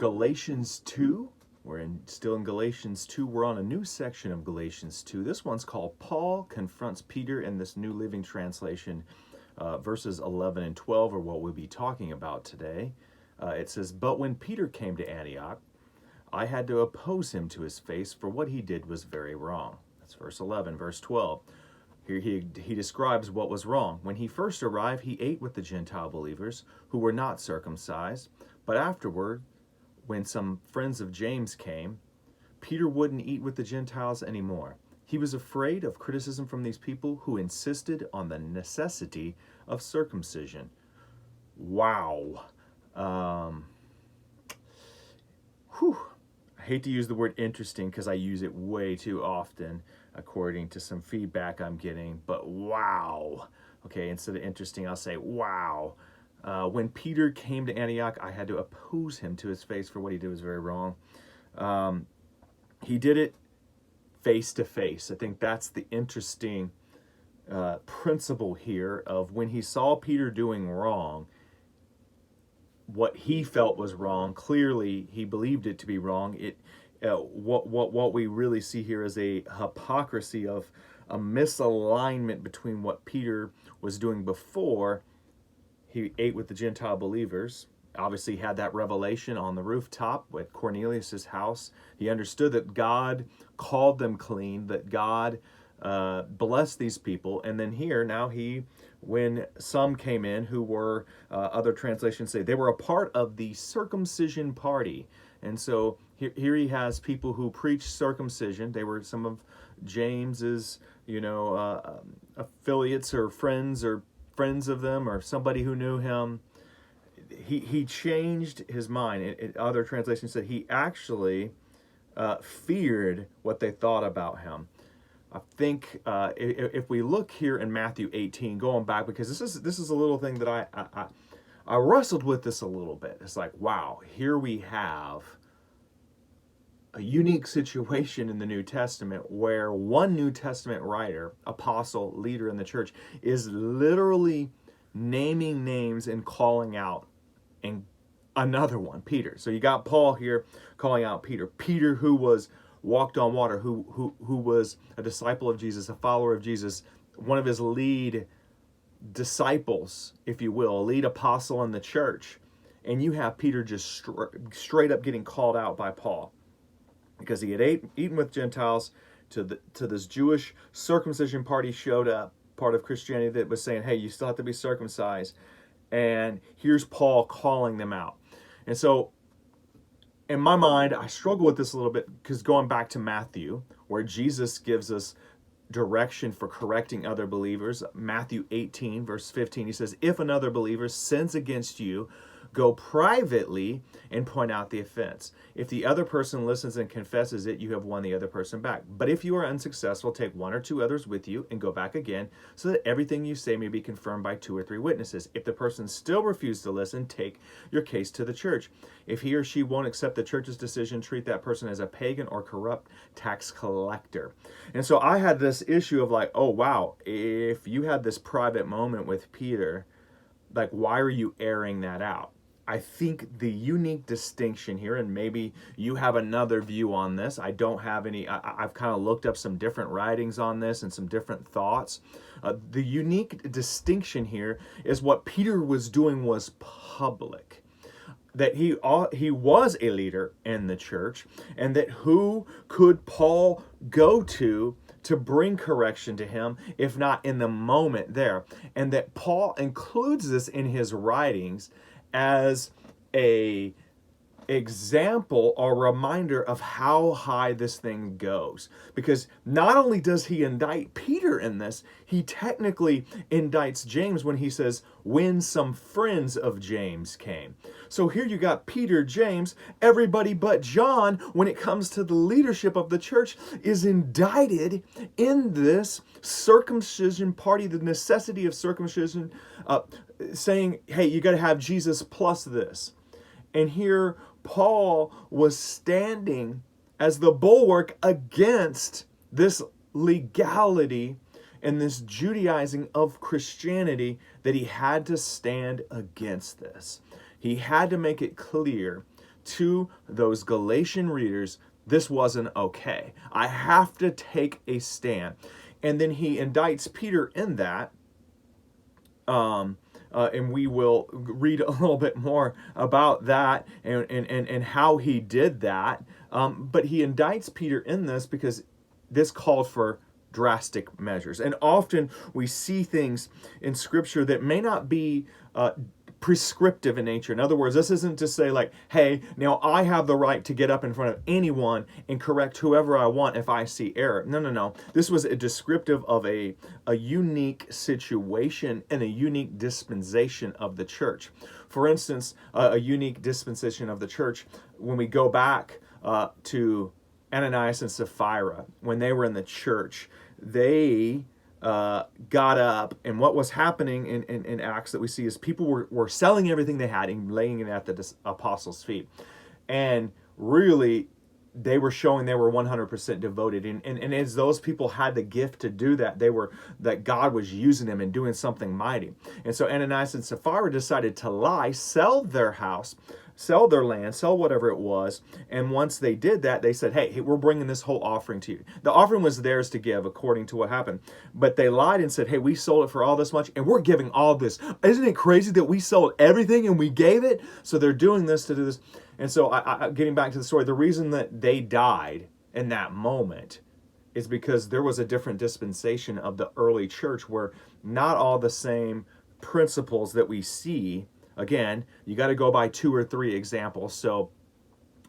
Galatians 2. Still in Galatians 2. We're on a new section of Galatians 2. This one's called Paul Confronts Peter in this New Living Translation. Verses 11 and 12 are what we'll be talking about today. It says, "But when Peter came to Antioch, I had to oppose him to his face, for what he did was very wrong." That's verse 11. Verse 12. Here he describes what was wrong. "When he first arrived, he ate with the Gentile believers who were not circumcised. But afterward, when some friends of James came, Peter wouldn't eat with the Gentiles anymore. He was afraid of criticism from these people who insisted on the necessity of circumcision." Wow. I hate to use the word interesting because I use it way too often, according to some feedback I'm getting, but wow. Okay, instead of interesting, I'll say wow. When Peter came to Antioch, I had to oppose him to his face, for what he did was very wrong. He did it face to face. I think that's the interesting principle here of when he saw Peter doing wrong, what he felt was wrong. Clearly, he believed it to be wrong. What we really see here is a hypocrisy of a misalignment between what Peter was doing before he ate with the Gentile believers. Obviously, he had that revelation on the rooftop at Cornelius' house. He understood that God called them clean, that God blessed these people. And then here, now when some came in who were, other translations say, they were a part of the circumcision party. And so here he has people who preach circumcision. They were some of James's, affiliates or friends of them, or somebody who knew him. He changed his mind. Other translations said he actually feared what they thought about him. I think if we look here in Matthew 18, going back, because this is a little thing that I wrestled with this a little bit. It's like, wow, here we have a unique situation in the New Testament where one New Testament writer, apostle, leader in the church, is literally naming names and calling out and another one, Peter. So you got Paul here calling out Peter. Peter, who walked on water, who was a disciple of Jesus, a follower of Jesus, one of his lead disciples, if you will, a lead apostle in the church. And you have Peter just straight up getting called out by Paul because he had eaten with Gentiles. To this Jewish circumcision party showed up, part of Christianity, that was saying, hey, you still have to be circumcised. And here's Paul calling them out. And so in my mind, I struggle with this a little bit because going back to Matthew, where Jesus gives us direction for correcting other believers, Matthew 18, verse 15, he says, "If another believer sins against you, go privately and point out the offense. If the other person listens and confesses it, you have won the other person back. But if you are unsuccessful, take one or two others with you and go back again, so that everything you say may be confirmed by 2 or 3 witnesses. If the person still refuses to listen, take your case to the church. If he or she won't accept the church's decision, treat that person as a pagan or corrupt tax collector." And so I had this issue of like, oh wow, if you had this private moment with Peter, like, why are you airing that out? I think the unique distinction here, and maybe you have another view on this. I don't have any. I've kind of looked up some different writings on this and some different thoughts. The unique distinction here is what Peter was doing was public. That he was a leader in the church, and that who could Paul go to bring correction to him, if not in the moment there. And that Paul includes this in his writings as a example or reminder of how high this thing goes. Because not only does he indict Peter in this, he technically indicts James when he says, when some friends of James came. So here you got Peter, James, everybody but John, when it comes to the leadership of the church, is indicted in this circumcision party, the necessity of circumcision, saying, hey, you got to have Jesus plus this. And here Paul was standing as the bulwark against this legality and this Judaizing of Christianity, that he had to stand against this. He had to make it clear to those Galatian readers, this wasn't okay. I have to take a stand. And then he indicts Peter in that. And we will read a little bit more about that and how he did that. But he indicts Peter in this because this called for drastic measures. And often we see things in Scripture that may not be prescriptive in nature. In other words, this isn't to say like, hey, now I have the right to get up in front of anyone and correct whoever I want if I see error. No. This was a descriptive of a unique situation and a unique dispensation of the church. For instance, a unique dispensation of the church, when we go back to Ananias and Sapphira, when they were in the church, they got up, and what was happening in Acts that we see is people were selling everything they had and laying it at the apostles' feet. And really, they were showing they were 100% devoted. And as those people had the gift to do that, that God was using them and doing something mighty. And so Ananias and Sapphira decided to lie, sell their house, sell their land, sell whatever it was. And once they did that, they said, hey, we're bringing this whole offering to you. The offering was theirs to give according to what happened. But they lied and said, hey, we sold it for all this much and we're giving all this. Isn't it crazy that we sold everything and we gave it? So they're doing this to do this. And so getting back to the story, the reason that they died in that moment is because there was a different dispensation of the early church where not all the same principles that we see. Again, you got to go by 2 or 3 examples. So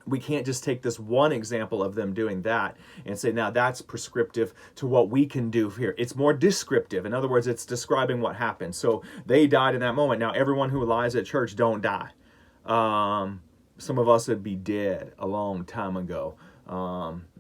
we can't just take this one example of them doing that and say, now that's prescriptive to what we can do here. It's more descriptive. In other words, it's describing what happened. So they died in that moment. Now, everyone who lies at church don't die. Some of us would be dead a long time ago,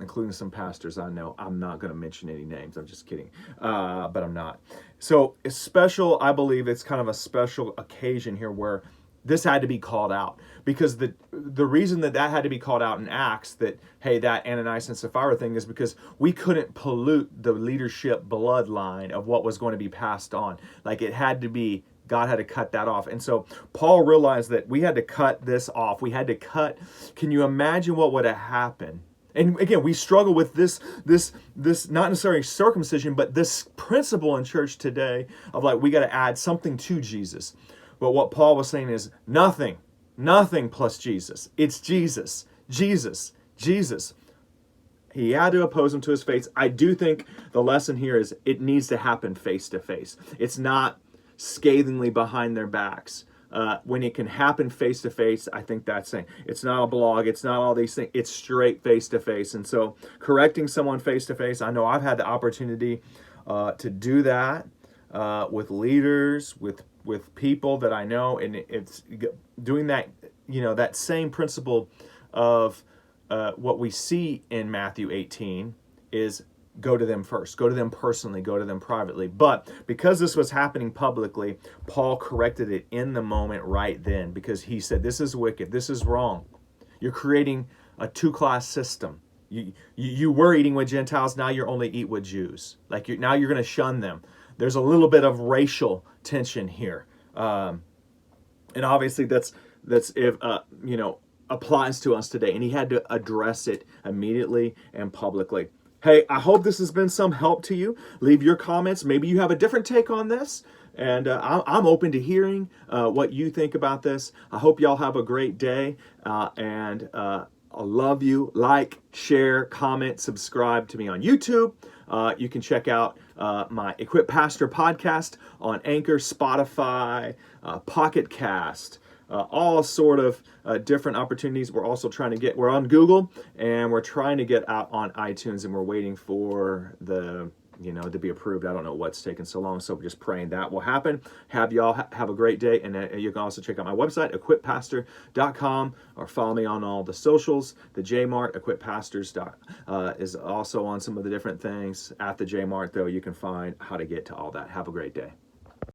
including some pastors I know. I'm not going to mention any names. I'm just kidding. But I'm not. So it's special. I believe it's kind of a special occasion here where this had to be called out, because the reason that had to be called out in Acts, that, hey, that Ananias and Sapphira thing, is because we couldn't pollute the leadership bloodline of what was going to be passed on. Like, it had to be, God had to cut that off. And so Paul realized that we had to cut this off. We had to cut. Can you imagine what would have happened? And again, we struggle with this not necessarily circumcision, but this principle in church today of like, we got to add something to Jesus. But what Paul was saying is nothing plus Jesus. It's Jesus. He had to oppose him to his face. I do think the lesson here is it needs to happen face to face. It's not scathingly behind their backs. When it can happen face to face, I think that's saying it's not a blog, it's not all these things, it's straight face to face. And so correcting someone face to face, I know I've had the opportunity to do that with leaders, with people that I know, and it's doing that, that same principle of what we see in Matthew 18 is go to them first, go to them personally, go to them privately. But because this was happening publicly, Paul corrected it in the moment right then, because he said, this is wicked, this is wrong. You're creating a 2-class system. You were eating with Gentiles, now you're only eat with Jews. Now you're going to shun them. There's a little bit of racial tension here. And obviously that's if, applies to us today. And he had to address it immediately and publicly. Hey, I hope this has been some help to you. Leave your comments. Maybe you have a different take on this. And I'm open to hearing what you think about this. I hope y'all have a great day. And I love you. Like, share, comment, subscribe to me on YouTube. You can check out my Equip Pastor podcast on Anchor, Spotify, Pocket Cast, all sort of different opportunities. We're also we're on Google, and we're trying to get out on iTunes, and we're waiting for to be approved. I don't know what's taking so long, so we're just praying that will happen. Have y'all have a great day, and you can also check out my website, equippastor.com, or follow me on all the socials. The Jmart, equippastors, is also on some of the different things. At the Jmart, though, you can find how to get to all that. Have a great day.